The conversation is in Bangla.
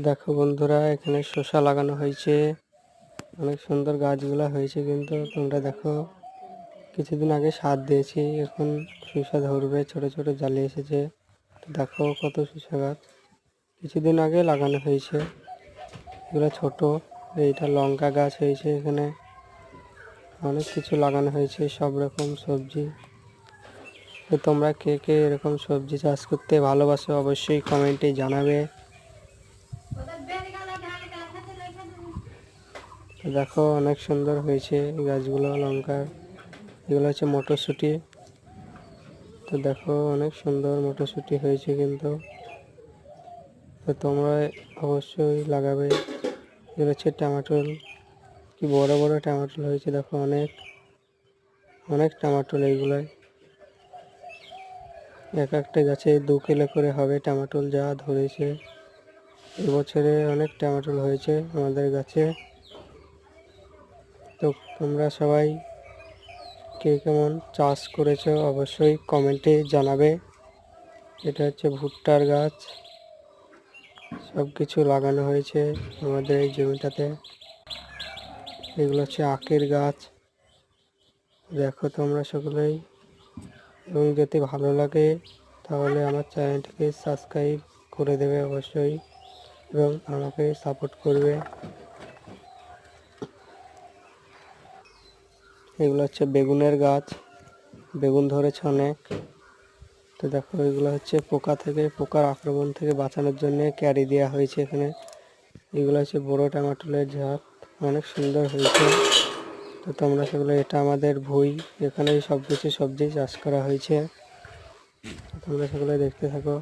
দেখো বন্ধুরা, এখানে শসা লাগানো হয়েছে। অনেক সুন্দর গাছগুলা হয়েছে, কিন্তু তোমরা দেখো কিছুদিন আগে সার দিয়েছি, এখন শসা ধরবে, ছোট ছোট জালি এসেছে। দেখো কত শসা গাছ কিছুদিন আগে লাগানো হয়েছে, এগুলো ছোট। এইটা লঙ্কা গাছ হয়েছে, এখানে অনেক কিছু লাগানো হয়েছে, সব রকম সবজি। তো তোমরা কে কে এরকম সবজি চাষ করতে ভালোবাসো অবশ্যই কমেন্টে জানাবে। দেখো অনেক সুন্দর হয়েছে গাছগুলো লঙ্কার। এগুলো হচ্ছে মটরশুঁটি। তো দেখো অনেক সুন্দর মটরশুঁটি হয়েছে, কিন্তু তো তোমরা অবশ্যই লাগাবে। এগুলো হচ্ছে টমেটোল, কি বড় বড় টমেটোল হয়েছে। দেখো অনেক অনেক টমেটোল এইগুলোয়। এক একটা গাছে 2 কিলো করে হবে টমেটোল যা ধরেছে। এবছরে অনেক টমেটোল হয়েছে আমাদের গাছে। তো তোমরা সবাই কে কেমন চাষ করেছো অবশ্যই কমেন্টে জানাবে। এটা হচ্ছে ভুট্টার গাছ, সব কিছু লাগানো হয়েছে আমাদের এই জমিটাতে। এগুলো হচ্ছে আখের গাছ। দেখো তোমরা সকলেই, এবং যদি ভালো লাগে তাহলে আমার চ্যানেলটিকে সাবস্ক্রাইব করে দেবে অবশ্যই, এবং আমাকে সাপোর্ট করবে। এগুলো হচ্ছে বেগুনের গাছ, বেগুন ধরেছে অনেক। তো দেখো এগুলো হচ্ছে পোকার আক্রমণ থেকে বাঁচানোর জন্য ক্যারি দেওয়া হয়েছে এখানে। এগুলো হচ্ছে বড় টমেটোলের ঝাড়, অনেক সুন্দর হয়েছে। তো তোমরা সেগুলো, এটা আমাদের ভুঁই, এখানেই সব কিছু সবজি চাষ করা হয়েছে। তোমরা সেগুলো দেখতে থাকো।